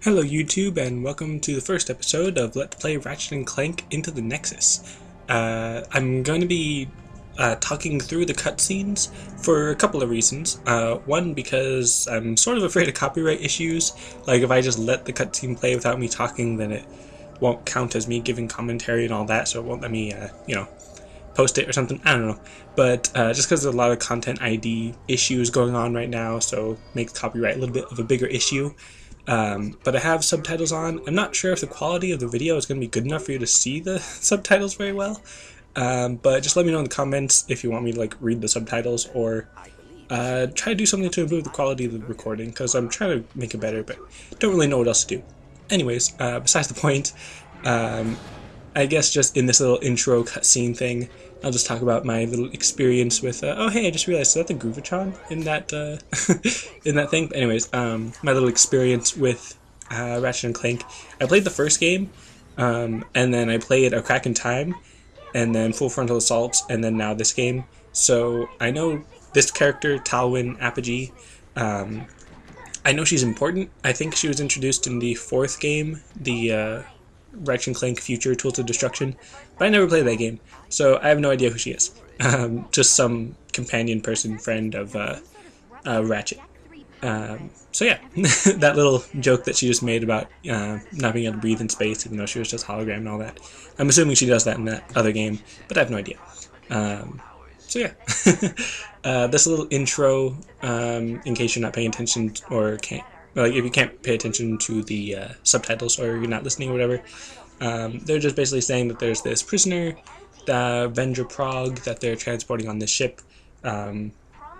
Hello YouTube, and welcome to the first episode of Let's Play Ratchet and Clank Into the Nexus. I'm going to be talking through the cutscenes for a couple of reasons. One, because I'm sort of afraid of copyright issues. Like, if I just let the cutscene play without me talking, then it won't count as me giving commentary and all that, so it won't let me, post it or something. I don't know. But just because there's a lot of content ID issues going on right now, so it makes copyright a little bit of a bigger issue. But I have subtitles on. I'm not sure if the quality of the video is going to be good enough for you to see the subtitles very well. But just let me know in the comments if you want me to read the subtitles or try to do something to improve the quality of the recording, because I'm trying to make it better, but don't really know what else to do. Anyways, besides the point, I guess just in this little intro cutscene thing, I'll just talk about my little experience with, oh hey, I just realized, is that the Groovitron in that, in that thing? But anyways, my little experience with Ratchet and Clank. I played the first game, and then I played A Crack in Time, and then Full Frontal Assault, and then now this game. So I know this character, Talwyn Apogee. I know she's important. I think she was introduced in the fourth game, the Ratchet and Clank Future Tools of Destruction, but I never played that game, so I have no idea who she is. Just some companion person, friend of Ratchet. So yeah, that little joke that she just made about not being able to breathe in space, even though she was just hologram and all that. I'm assuming she does that in that other game, but I have no idea. So yeah, this little intro, in case you're not paying attention or can't. Like, if you can't pay attention to the subtitles or you're not listening or whatever, they're just basically saying that there's this prisoner, the Vendra Prague, that they're transporting on this ship. And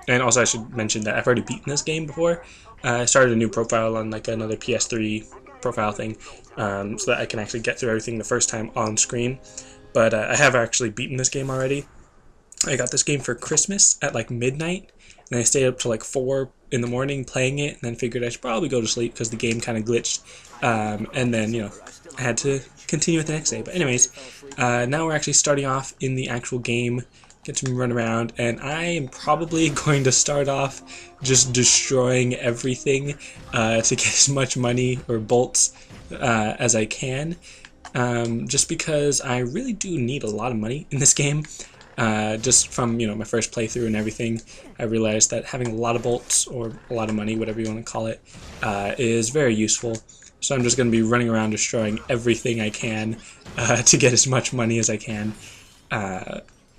also I should mention that I've already beaten this game before. I started a new profile on another PS3 profile thing, so that I can actually get through everything the first time on screen. But I have actually beaten this game already. I got this game for Christmas at midnight, and I stayed up till 4 in the morning playing it, and then figured I should probably go to sleep because the game kind of glitched. And then, I had to continue with the next day. But anyways, now we're actually starting off in the actual game, get to run around, and I am probably going to start off just destroying everything to get as much money or bolts as I can, just because I really do need a lot of money in this game. Just from my first playthrough and everything, I realized that having a lot of bolts, or a lot of money, whatever you want to call it, is very useful. So I'm just going to be running around destroying everything I can to get as much money as I can,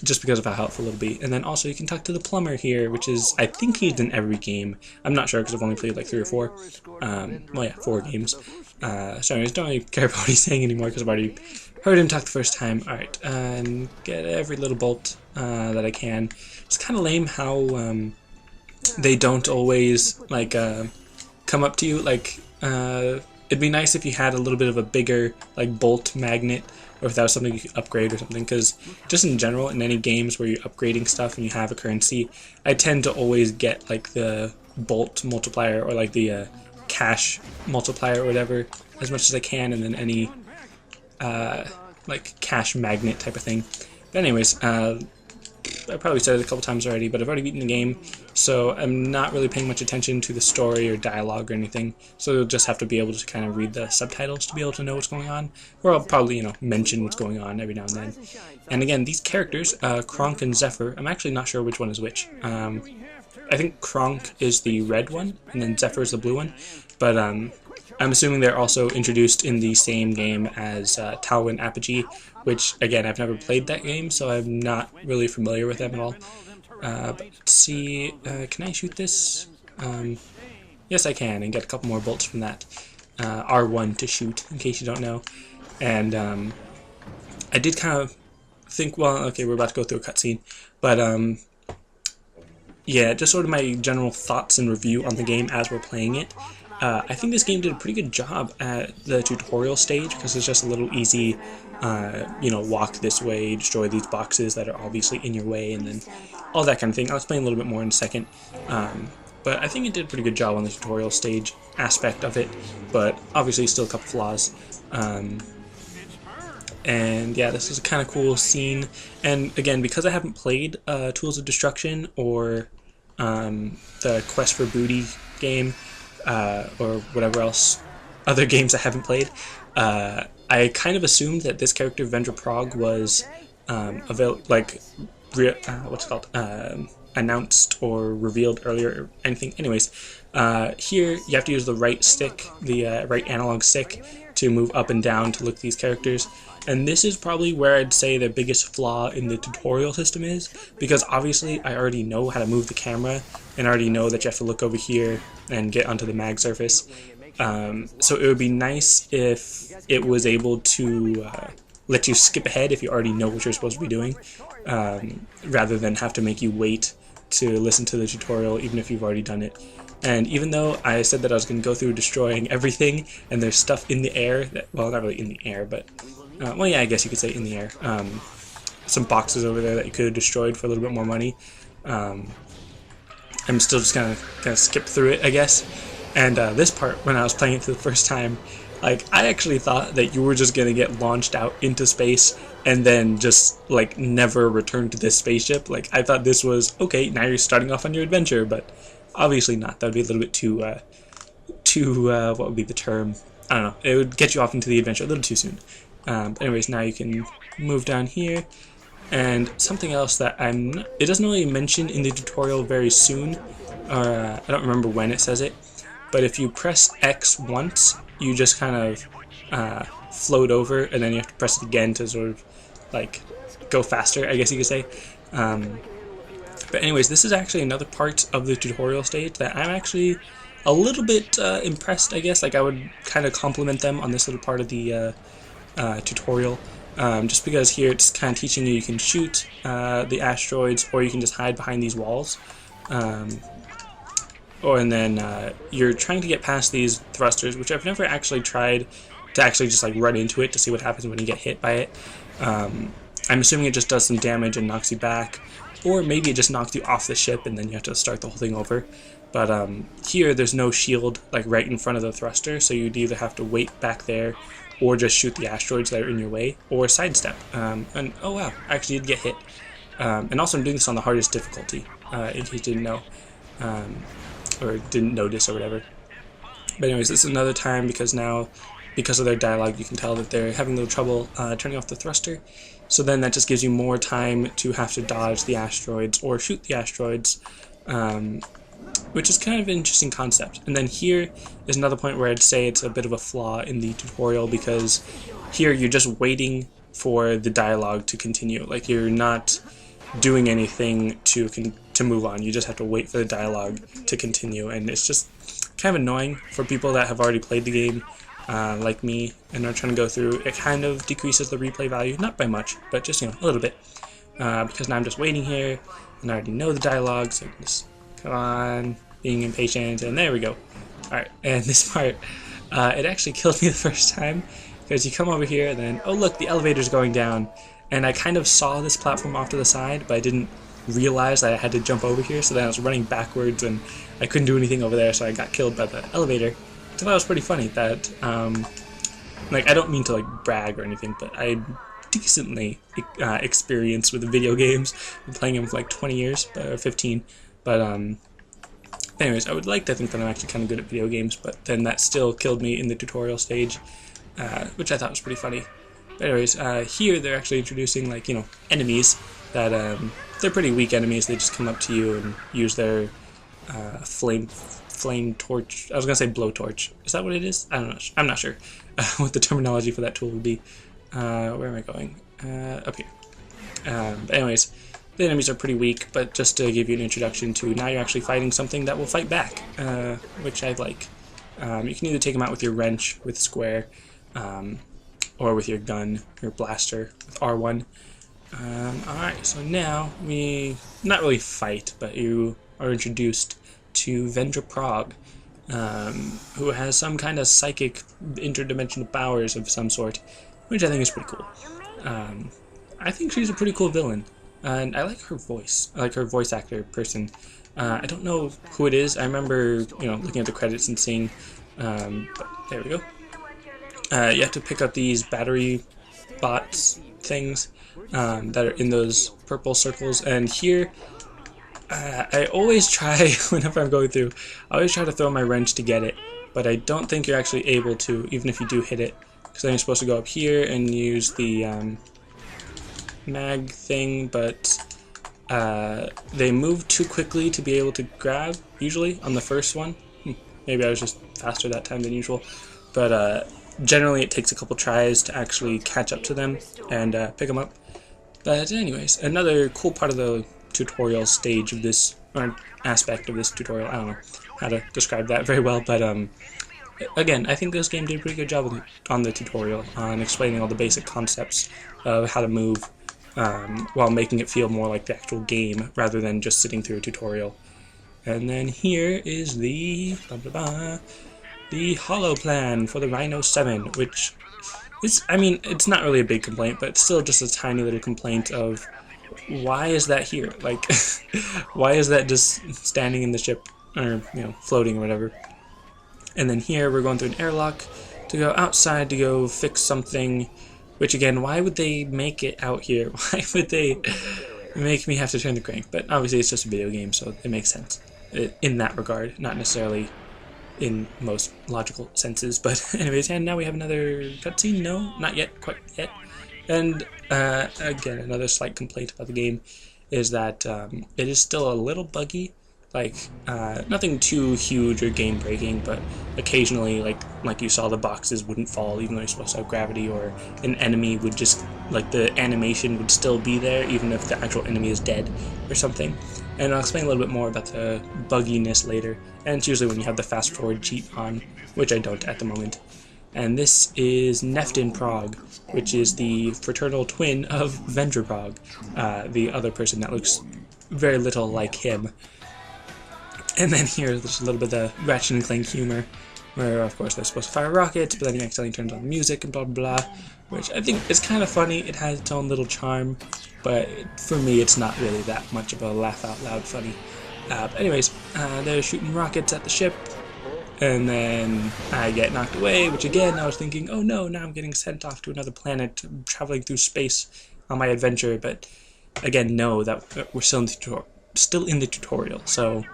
just because of how helpful it'll be. And then also you can talk to the plumber here, which is, I think he's in every game. I'm not sure because I've only played 3 or 4. Well yeah, 4 games. So anyways, don't really care about what he's saying anymore because I've already heard him talk the first time. Alright, and get every little bolt that I can. It's kind of lame how they don't always come up to you. It'd be nice if you had a little bit of a bigger bolt magnet, or if that was something you could upgrade or something, because just in general, in any games where you're upgrading stuff and you have a currency, I tend to always get the bolt multiplier or the cash multiplier or whatever as much as I can, and then any cash magnet type of thing. But anyways, I probably said it a couple times already, but I've already beaten the game, so I'm not really paying much attention to the story or dialogue or anything, so you'll just have to be able to kind of read the subtitles to be able to know what's going on, or I'll probably, mention what's going on every now and then. And again, these characters, Cronk and Zephyr, I'm actually not sure which one is which. I think Cronk is the red one, and then Zephyr is the blue one, but I'm assuming they're also introduced in the same game as Talwyn Apogee, which, again, I've never played that game, so I'm not really familiar with them at all. But let's see, can I shoot this? Yes, I can, and get a couple more bolts from that. R1 to shoot, in case you don't know. And I did kind of think, well, okay, we're about to go through a cutscene, but yeah, just sort of my general thoughts and review on the game as we're playing it. I think this game did a pretty good job at the tutorial stage, because it's just a little easy, walk this way, destroy these boxes that are obviously in your way, and then all that kind of thing. I'll explain a little bit more in a second. But I think it did a pretty good job on the tutorial stage aspect of it, but obviously still a couple flaws. And yeah, this is a kind of cool scene. And again, because I haven't played Tools of Destruction or the Quest for Booty game, or whatever else other games I haven't played. I kind of assumed that this character Vendra Prog was what's it called, announced or revealed earlier or anything. Anyways, here you have to use the right stick, the right analog stick, to move up and down to look at these characters. And this is probably where I'd say the biggest flaw in the tutorial system is, because obviously I already know how to move the camera and I already know that you have to look over here and get onto the mag surface. So it would be nice if it was able to let you skip ahead if you already know what you're supposed to be doing, rather than have to make you wait to listen to the tutorial even if you've already done it. And even though I said that I was going to go through destroying everything, and there's stuff in the air, that, well, not really in the air, but, well, yeah, I guess you could say in the air. Some boxes over there that you could have destroyed for a little bit more money. I'm still just going to skip through it, I guess. And this part, when I was playing it for the first time, like, I actually thought that you were just going to get launched out into space and then just, like, never return to this spaceship. Like, I thought this was, okay, now you're starting off on your adventure, but obviously not. That would be a little bit too, what would be the term? I don't know. It would get you off into the adventure a little too soon. But anyways, now you can move down here. And something else that it doesn't really mention in the tutorial very soon, or I don't remember when it says it, but if you press X once, you just kind of float over, and then you have to press it again to sort of, like, go faster, I guess you could say. But anyways, this is actually another part of the tutorial stage that I'm actually a little bit impressed, I guess. Like, I would kind of compliment them on this little part of the tutorial. Just because here it's kind of teaching you can shoot the asteroids, or you can just hide behind these walls. And then you're trying to get past these thrusters, which I've never actually tried to actually just like run into it to see what happens when you get hit by it. I'm assuming it just does some damage and knocks you back, or maybe it just knocks you off the ship and then you have to start the whole thing over. But here there's no shield like right in front of the thruster, so you'd either have to wait back there or just shoot the asteroids that are in your way, or sidestep. And oh wow, actually you'd get hit. And also I'm doing this on the hardest difficulty, in case you didn't know, or didn't notice or whatever. But anyways, this is another time because now, because of their dialogue, you can tell that they're having a little trouble turning off the thruster. So then that just gives you more time to have to dodge the asteroids or shoot the asteroids, which is kind of an interesting concept. And then here is another point where I'd say it's a bit of a flaw in the tutorial, because here you're just waiting for the dialogue to continue. Like, you're not doing anything to move on. You just have to wait for the dialogue to continue, and it's just kind of annoying for people that have already played the game, like me, and are trying to go through. It kind of decreases the replay value, not by much, but just, you know, a little bit, because now I'm just waiting here, and I already know the dialogue, so I can just come on, being impatient, and there we go. Alright, and this part, it actually killed me the first time, because you come over here, and then, oh look, the elevator's going down, and I kind of saw this platform off to the side, but I didn't realize that I had to jump over here, so then I was running backwards, and I couldn't do anything over there, so I got killed by the elevator. So that was pretty funny, that, like, I don't mean to, like, brag or anything, but I decently experienced with video games. I've been playing them for like 20 years, or 15, but, anyways, I would like to think that I'm actually kind of good at video games, but then that still killed me in the tutorial stage, which I thought was pretty funny. But anyways, here they're actually introducing, like, you know, enemies that, they're pretty weak enemies. They just come up to you and use their, flame torch. I was gonna say blowtorch. Is that what it is? I don't know. I'm not sure what the terminology for that tool would be. Where am I going? Up here. But anyways, the enemies are pretty weak, but just to give you an introduction to, now you're actually fighting something that will fight back, which I like. You can either take them out with your wrench with square, or with your gun, your blaster with R1. Alright, so now we not really fight, but you are introduced to Vendra Prog, who has some kind of psychic interdimensional powers of some sort, which I think is pretty cool. I think she's a pretty cool villain, and I like her voice. I like her voice actor person. I don't know who it is. I remember, you know, looking at the credits and seeing, but there we go. You have to pick up these battery bots things that are in those purple circles, and here I always try, whenever I'm going through, I always try to throw my wrench to get it, but I don't think you're actually able to, even if you do hit it, because then you're supposed to go up here and use the mag thing, but they move too quickly to be able to grab, usually, on the first one. Maybe I was just faster that time than usual, but generally it takes a couple tries to actually catch up to them and pick them up. But anyways, another cool part of the tutorial stage of this, or aspect of this tutorial, I don't know how to describe that very well, but again, I think this game did a pretty good job on the tutorial, on explaining all the basic concepts of how to move, while making it feel more like the actual game, rather than just sitting through a tutorial. And then here is the the holo plan for the Rhino 7, which is, I mean, it's not really a big complaint, but it's still just a tiny little complaint of, why is that here? Like, why is that just standing in the ship, or, you know, floating or whatever? And then here we're going through an airlock to go outside to go fix something, which again, why would they make it out here? Why would they make me have to turn the crank? But obviously it's just a video game, so it makes sense in that regard, not necessarily in most logical senses. But anyways, and now we have another cutscene. No, not yet, quite yet. And again, another slight complaint about the game is that it is still a little buggy. Like, nothing too huge or game breaking, but occasionally, like you saw, the boxes wouldn't fall even though you're supposed to have gravity, or an enemy would just, like, the animation would still be there even if the actual enemy is dead or something. And I'll explain a little bit more about the bugginess later, and it's usually when you have the fast forward cheat on, which I don't at the moment. And this is Neftin Prague, which is the fraternal twin of Vendra Prague, the other person that looks very little like him. And then here's just a little bit of the Ratchet and Clank humor, where of course they're supposed to fire rockets, but then he accidentally turns on the music and blah blah blah, which I think is kind of funny. It has its own little charm, but for me it's not really that much of a laugh out loud funny. But anyways, they're shooting rockets at the ship, and then I get knocked away, which again I was thinking, oh no, now I'm getting sent off to another planet, traveling through space on my adventure. But again, no, that we're still in the tutorial. So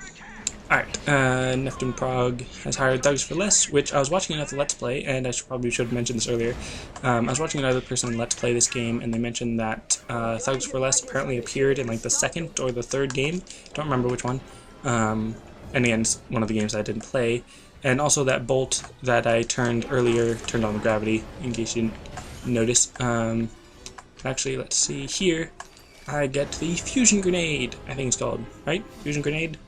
alright, Neftin Prague has hired Thugs for Less, which I was watching another Let's Play, and I probably should have mentioned this earlier. I was watching another person Let's Play this game, and they mentioned that Thugs for Less apparently appeared in like the second or the third game. Don't remember which one. And again, it's one of the games I didn't play. And also that bolt that I turned earlier turned on the gravity, in case you didn't notice. Actually, let's see here. I get the fusion grenade, I think it's called, right? Fusion grenade?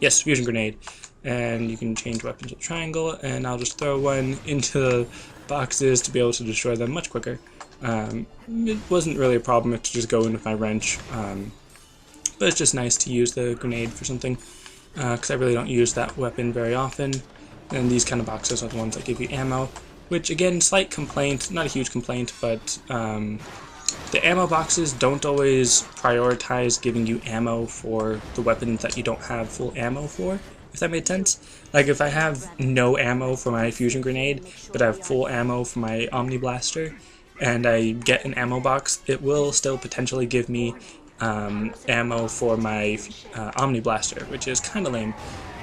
Yes, fusion grenade. And you can change weapons with triangle, and I'll just throw one into the boxes to be able to destroy them much quicker. It wasn't really a problem to just go in with my wrench, but it's just nice to use the grenade for something, because I really don't use that weapon very often. And these kind of boxes are the ones that give you ammo, which again, slight complaint, not a huge complaint, but the ammo boxes don't always prioritize giving you ammo for the weapons that you don't have full ammo for, if that made sense. Like, if I have no ammo for my fusion grenade, but I have full ammo for my Omni Blaster, and I get an ammo box, it will still potentially give me ammo for my Omni Blaster, which is kind of lame,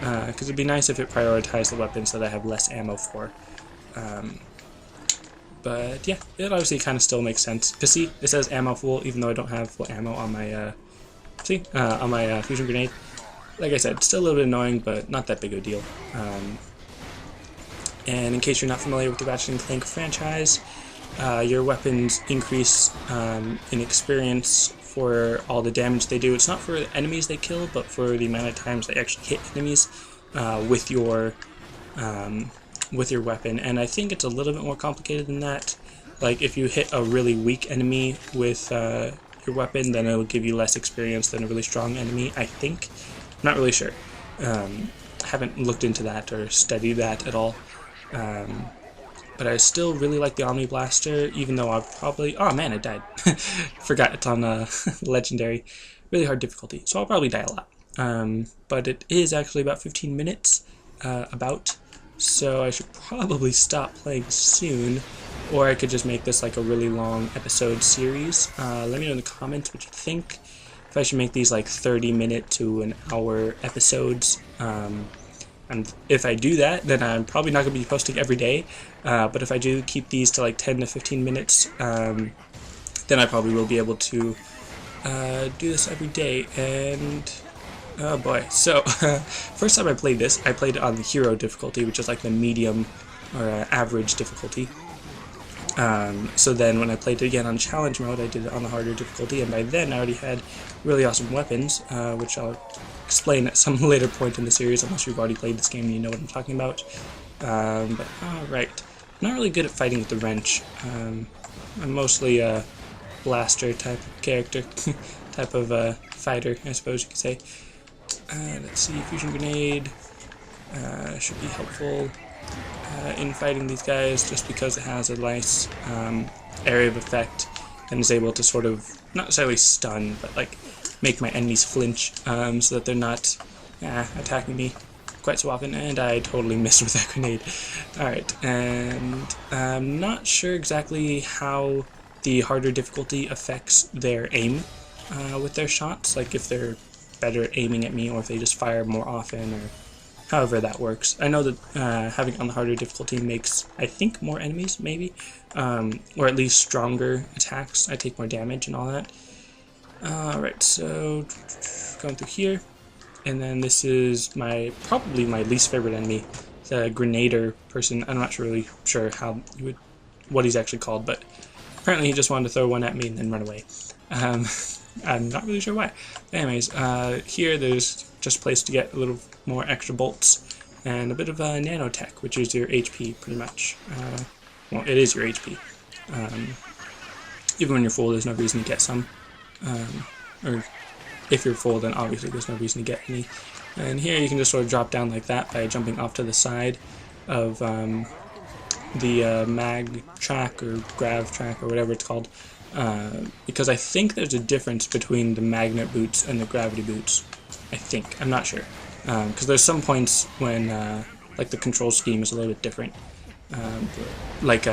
because it'd be nice if it prioritized the weapons that I have less ammo for. But yeah, it obviously kind of still makes sense. Because see, it says ammo full, even though I don't have full ammo on my, on my fusion grenade. Like I said, it's still a little bit annoying, but not that big of a deal. And in case you're not familiar with the Ratchet and Clank franchise, your weapons increase in experience for all the damage they do. It's not for the enemies they kill, but for the amount of times they actually hit enemies with your weapon. And I think it's a little bit more complicated than that. Like, if you hit a really weak enemy with your weapon, then it'll give you less experience than a really strong enemy, I think. I'm not really sure. Haven't looked into that or studied that at all. But I still really like the Omni Blaster, even though I'll probably... Oh man, I died. Forgot it's on Legendary. Really hard difficulty, so I'll probably die a lot. But it is actually about 15 minutes, so I should probably stop playing soon, or I could just make this like a really long episode series. Let me know in the comments what you think. If I should make these like 30-minute to an hour episodes, And if I do that, then I'm probably not going to be posting every day. But if I do keep these to like 10 to 15 minutes, then I probably will be able to do this every day. And oh boy, so first time I played this, I played it on the hero difficulty, which is like the medium or average difficulty. So then when I played it again on challenge mode, I did it on the harder difficulty, and by then I already had really awesome weapons, which I'll explain at some later point in the series, unless you've already played this game and you know what I'm talking about. But alright, not really good at fighting with the wrench. I'm mostly a blaster type of character, type of fighter, I suppose you could say. Let's see, fusion grenade should be helpful in fighting these guys, just because it has a nice area of effect and is able to sort of, not necessarily stun, but like make my enemies flinch so that they're not attacking me quite so often. And I totally missed with that grenade. Alright, and I'm not sure exactly how the harder difficulty affects their aim with their shots, like if they're better at aiming at me or if they just fire more often, or however that works. I know that having on the harder difficulty makes, I think, more enemies, maybe, or at least stronger attacks. I take more damage and all that. Alright, so going through here, and then this is probably my least favorite enemy, the Grenader person. I'm not really sure how what he's actually called, but apparently he just wanted to throw one at me and then run away. I'm not really sure why. Anyways, here there's just a place to get a little more extra bolts and a bit of nanotech, which is your HP pretty much. Well, it is your HP. Even when you're full, there's no reason to get some. Or if you're full, then obviously there's no reason to get any. And here you can just sort of drop down like that by jumping off to the side of the mag track or grav track or whatever it's called. Because I think there's a difference between the magnet boots and the gravity boots. I think. I'm not sure. Because there's some points when like the control scheme is a little bit different. Like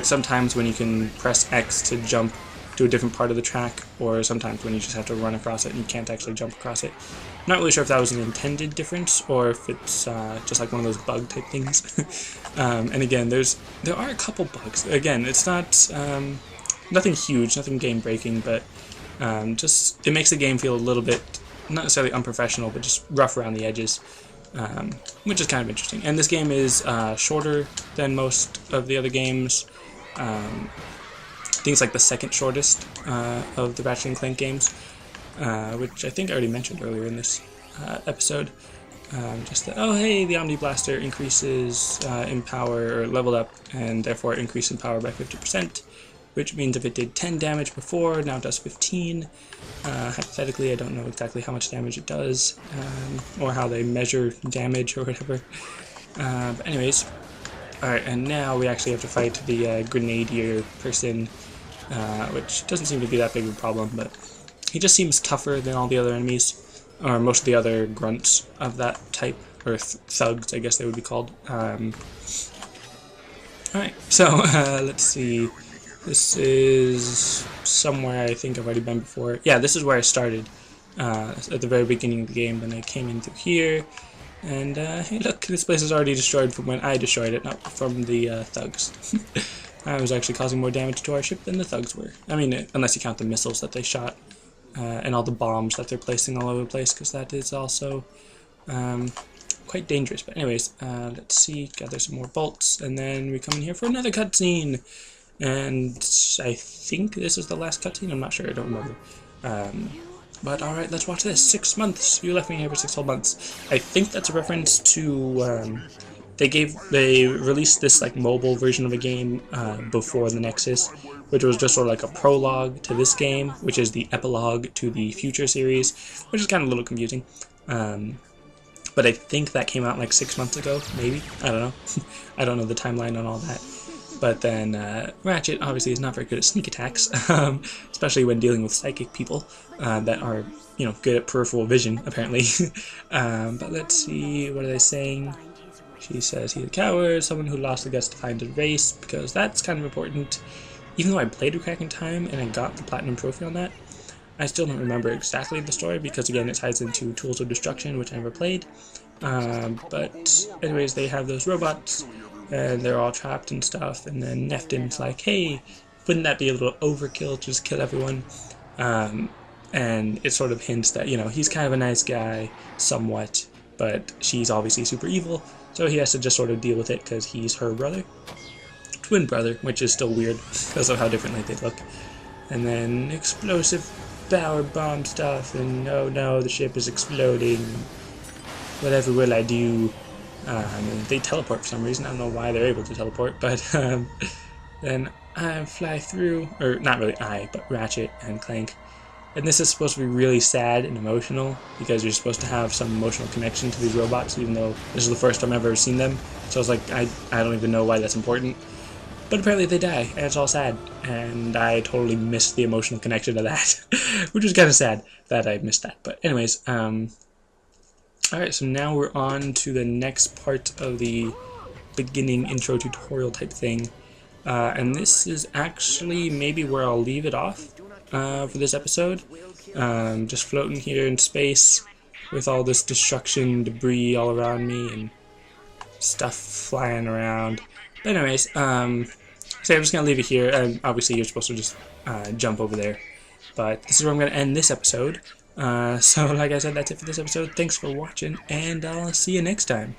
sometimes when you can press X to jump to a different part of the track, or sometimes when you just have to run across it and you can't actually jump across it. I'm not really sure if that was an intended difference or if it's just like one of those bug type things. And again, there are a couple bugs. Again, it's not nothing huge, nothing game breaking, but just it makes the game feel a little bit, not necessarily unprofessional, but just rough around the edges, which is kind of interesting. And this game is shorter than most of the other games. I think it's like the second shortest of the Ratchet and Clank games, which I think I already mentioned earlier in this episode. Just that, oh hey, the Omni Blaster increases in power, or leveled up, and therefore increase in power by 50%, which means if it did 10 damage before, now it does 15. Hypothetically, I don't know exactly how much damage it does, or how they measure damage or whatever. But anyways, alright, and now we actually have to fight the Grenadier person, which doesn't seem to be that big of a problem, but he just seems tougher than all the other enemies, or most of the other grunts of that type, or thugs, I guess they would be called. Alright, so let's see. This is somewhere I think I've already been before. Yeah, this is where I started at the very beginning of the game. Then I came in through here, and hey look, this place is already destroyed from when I destroyed it, not from the thugs. I was actually causing more damage to our ship than the thugs were. I mean, unless you count the missiles that they shot, and all the bombs that they're placing all over the place, because that is also quite dangerous. But anyways, let's see, gather some more bolts, and then we come in here for another cutscene. And I think this is the last cutscene, I'm not sure, I don't remember. But alright, let's watch this. 6 months, you left me here for 6 whole months. I think that's a reference to, they released this like mobile version of a game before the Nexus, which was just sort of like a prologue to this game, which is the epilogue to the Future series, which is kind of a little confusing. But I think that came out like 6 months ago, maybe? I don't know. I don't know the timeline on all that. But then Ratchet obviously is not very good at sneak attacks, especially when dealing with psychic people that are, you know, good at peripheral vision, apparently. But let's see, what are they saying? She says he's a coward, someone who lost the guts to find a race, because that's kind of important. Even though I played a Crack in Time and I got the Platinum Trophy on that, I still don't remember exactly the story, because again it ties into Tools of Destruction, which I never played. But anyways, they have those robots, and they're all trapped and stuff, and then Neftin's like, hey, wouldn't that be a little overkill to just kill everyone? And it sort of hints that, he's kind of a nice guy, somewhat, but she's obviously super evil, so he has to just sort of deal with it because he's her brother. Twin brother, which is still weird because of how differently they look. And then explosive power bomb stuff, and oh no, the ship is exploding. Whatever will I do? They teleport for some reason. I don't know why they're able to teleport, but then I fly through, or not really I, but Ratchet and Clank. And this is supposed to be really sad and emotional because you're supposed to have some emotional connection to these robots, even though this is the first time I've ever seen them. So I was like, I don't even know why that's important. But apparently they die, and it's all sad. And I totally missed the emotional connection to that, which was kind of sad that I missed that. But anyways, alright, so now we're on to the next part of the beginning intro tutorial type thing. And this is actually maybe where I'll leave it off for this episode. Just floating here in space with all this destruction, debris all around me, and stuff flying around. But anyways, so I'm just going to leave it here, and obviously you're supposed to just jump over there. But this is where I'm going to end this episode. So like I said, that's it for this episode. Thanks for watching, and I'll see you next time.